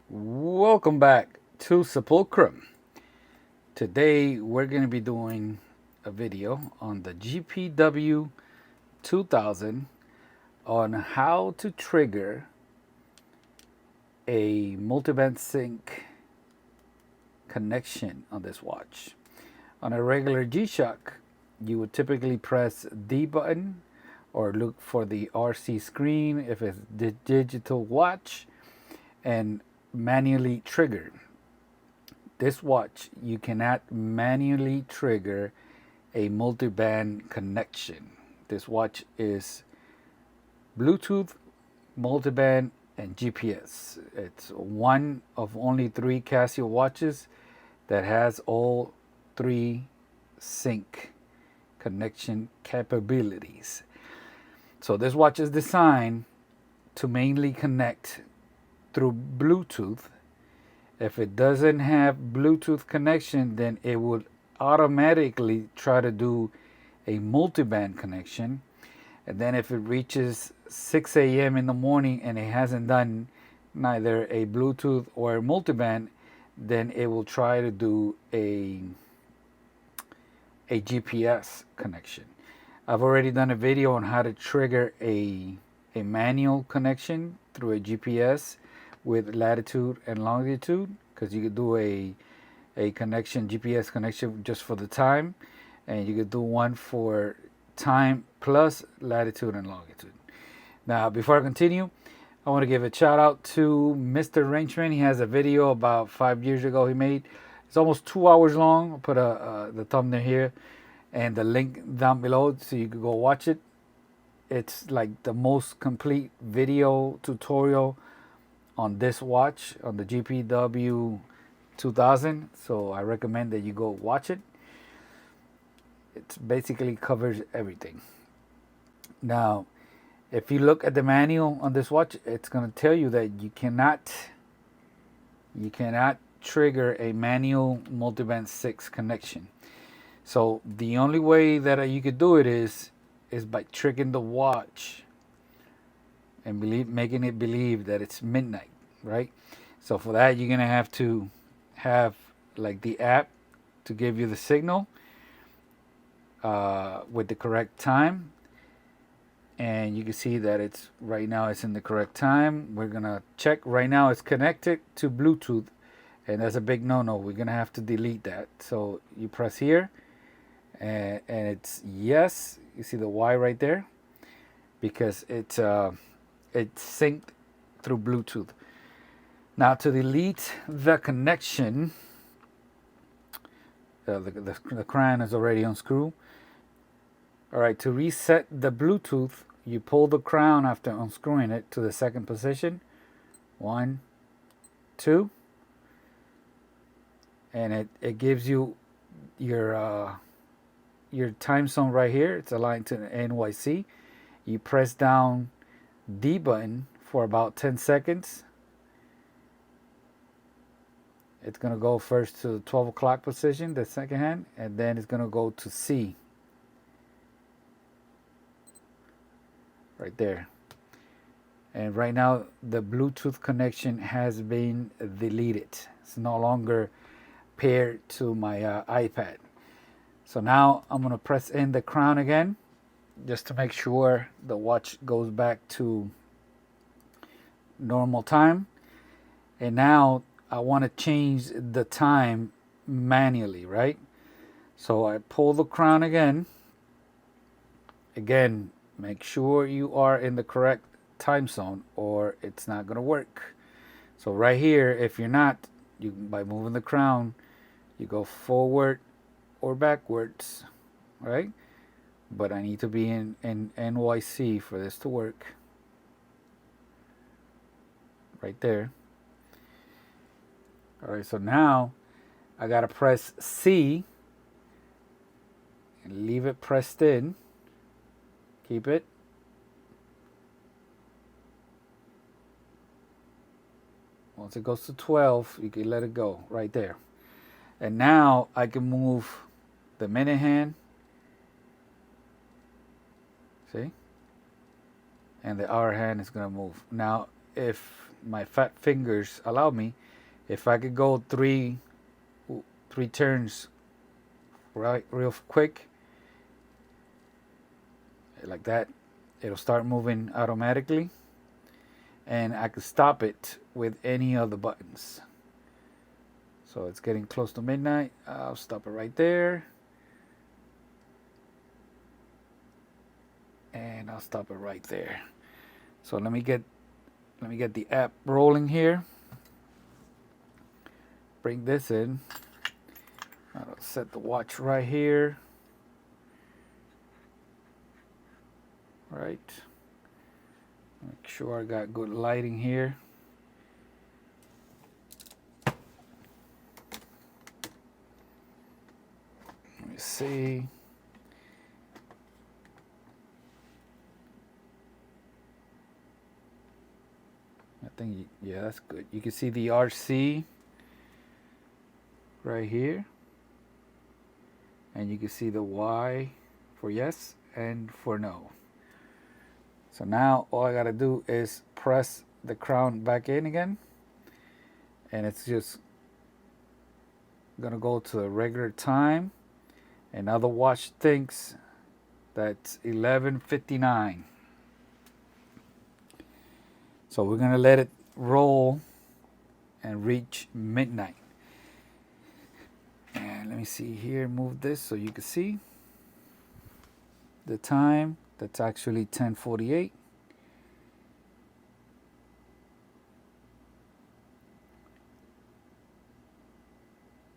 Welcome back to Sepulkrum. Today we're going to be doing a video on the GPW-2000 on how to trigger a multiband sync connection on this watch. On a regular G-Shock, you would typically press D button or look for the RC screen if it's the digital watch and manually trigger. This watch, you cannot manually trigger a multiband connection. This watch is Bluetooth, multiband, and GPS. It's one of only three Casio watches that has all three sync connection capabilities. So this watch is designed to mainly connect through Bluetooth. If it doesn't have Bluetooth connection, then it will automatically try to do a multiband connection. And then if it reaches 6 a.m. in the morning and it hasn't done neither a Bluetooth or a multiband, then it will try to do a GPS connection. I've already done a video on how to trigger a manual connection through a GPS with latitude and longitude, because you could do a connection, GPS connection, just for the time, and you could do one for time plus latitude and longitude. Now, before I continue, I want to give a shout out to Mr. Rangeman. He has a video about 5 years ago he made. It's almost 2 hours long. I'll put the thumbnail here and the link down below so you can go watch it. It's like the most complete video tutorial on this watch, on the GPW 2000. So I recommend that you go watch it. It basically covers everything. Now, if you look at the manual on this watch, it's going to tell you that you cannot trigger a manual multiband 6 connection. So the only way that you could do it is by tricking the watch and making it believe that it's midnight, right? So for that, you're gonna have to have like the app to give you the signal with the correct time, and you can see that it's right now it's in the correct time. We're gonna check right now. It's connected to Bluetooth, and that's a big no-no. We're gonna have to delete that. So you press here, and it's yes. You see the Y right there because it's synced through Bluetooth. Now to delete the connection, the crown is already unscrewed. All right, to reset the Bluetooth, you pull the crown after unscrewing it to the second position. 1, 2, and it gives you your time zone right here. It's aligned to the NYC. You press down D button for about 10 seconds. It's going to go first to the 12 o'clock position, the second hand, and then it's going to go to C. Right there. And right now, the Bluetooth connection has been deleted. It's no longer paired to my iPad. So now I'm going to press in the crown again, just to make sure the watch goes back to normal time. And now I want to change the time manually, right? So I pull the crown again. Again, make sure you are in the correct time zone or it's not going to work. So right here, if you're not, by moving the crown, you go forward or backwards, right? But I need to be in NYC for this to work. Right there. All right, so now I gotta press C and leave it pressed in. Keep it. Once it goes to 12, you can let it go right there. And now I can move the minute hand. See? And the hour hand is gonna move. Now, if my fat fingers allow me, if I could go three turns right real quick like that, it'll start moving automatically, and I could stop it with any of the buttons. So it's getting close to midnight. I'll stop it right there, and I'll stop it right there. So let me get the app rolling here. Bring this in. I'll set the watch right here. Right. Make sure I got good lighting here. Let me see. I think, yeah, that's good. You can see the RC right here. And you can see the Y for yes and for no. So now all I gotta do is press the crown back in again, and it's just gonna go to the regular time, and now the watch thinks that's 11:59. So we're gonna let it roll and reach midnight. And let me see here, move this so you can see the time. That's actually 10:48.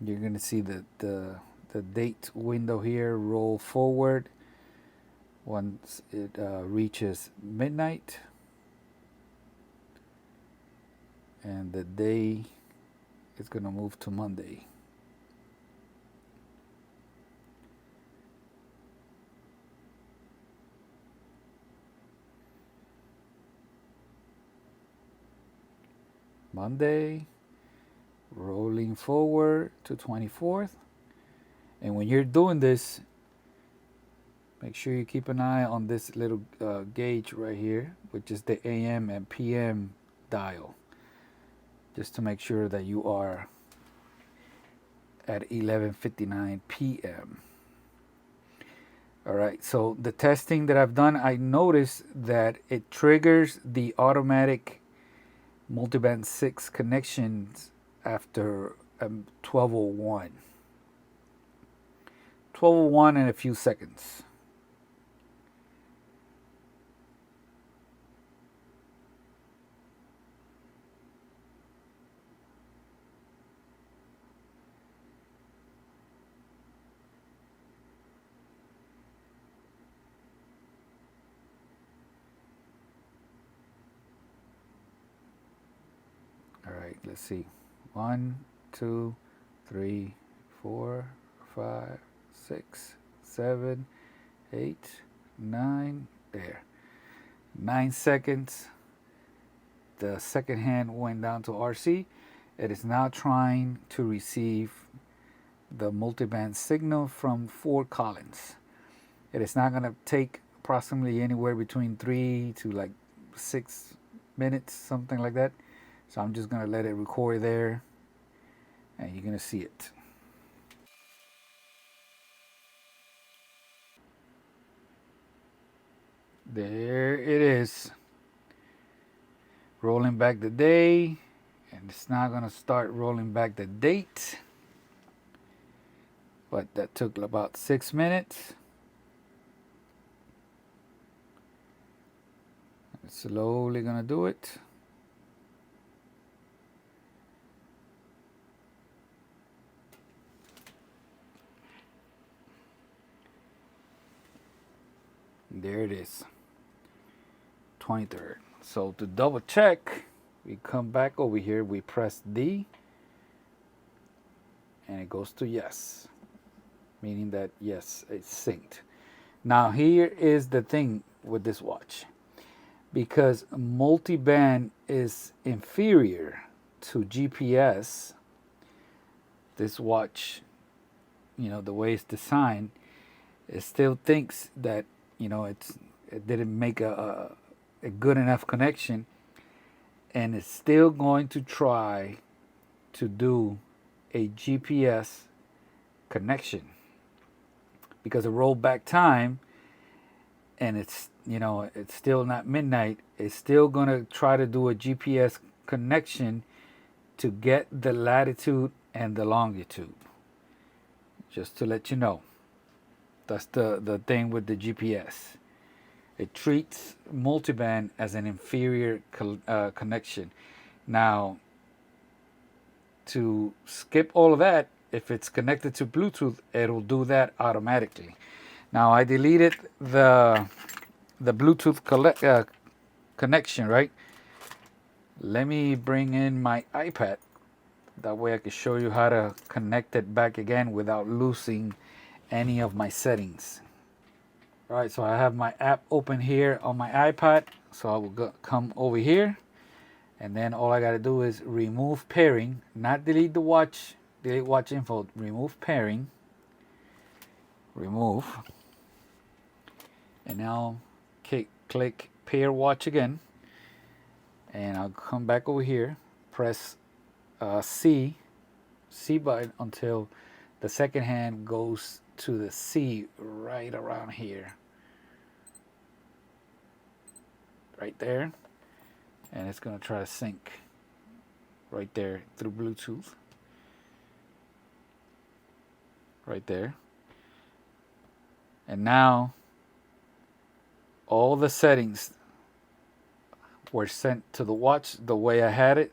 You're gonna see the date window here roll forward once it reaches midnight, and the day is gonna move to Monday. Monday, rolling forward to 24th. And when you're doing this, make sure you keep an eye on this little gauge right here, which is the AM and PM dial, just to make sure that you are at 11:59 p.m. All right, so the testing that I've done, I noticed that it triggers the automatic multiband 6 connections after 12:01. 12:01 in a few seconds. All right, let's see. 1, 2, 3, 4, 5, 6, 7, 8, 9. There. 9 seconds. The second hand went down to RC. It is now trying to receive the multiband signal from Fort Collins. It is not going to take approximately anywhere between 3 to like 6 minutes, something like that. So I'm just going to let it record there, and you're going to see it. There it is. Rolling back the day, and it's now going to start rolling back the date. But that took about 6 minutes. It's slowly going to do it. There it is, 23rd. So to double check, we come back over here, we press D, and it goes to yes, meaning that yes, it's synced. Now here is the thing with this watch. Because multiband is inferior to GPS, this watch, the way it's designed, it still thinks that it didn't make a good enough connection, and it's still going to try to do a GPS connection because of rollback time, and it's, you know, it's still not midnight. It's still going to try to do a GPS connection to get the latitude and the longitude. Just to let you know, that's the thing with the GPS. It treats multiband as an inferior connection. Now, to skip all of that, if it's connected to Bluetooth, it'll do that automatically. Now, I deleted the Bluetooth connection, right? Let me bring in my iPad. That way I can show you how to connect it back again without losing any of my settings. All right, so I have my app open here on my iPad. So I will come over here, and then all I got to do is remove pairing, not delete the watch, delete watch info, remove pairing, remove, and now click pair watch again, and I'll come back over here, press C button until the second hand goes to the C right around here, right there, and it's going to try to sync right there through Bluetooth, right there. And now all the settings were sent to the watch the way I had it.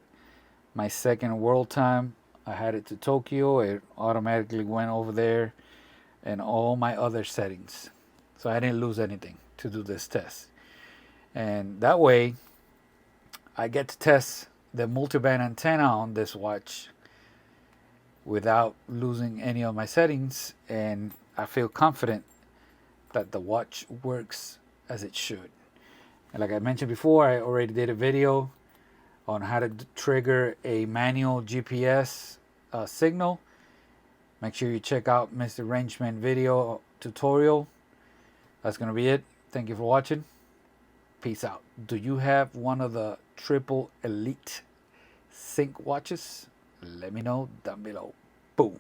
My second world time, I had it to Tokyo. It automatically went over there, and all my other settings. So I didn't lose anything to do this test. And that way, I get to test the multiband antenna on this watch without losing any of my settings, and I feel confident that the watch works as it should. And like I mentioned before, I already did a video on how to trigger a manual GPS signal. Make sure you check out Mr. Rangeman video tutorial. That's going to be it. Thank you for watching. Peace out. Do you have one of the triple elite sync watches? Let me know down below. Boom.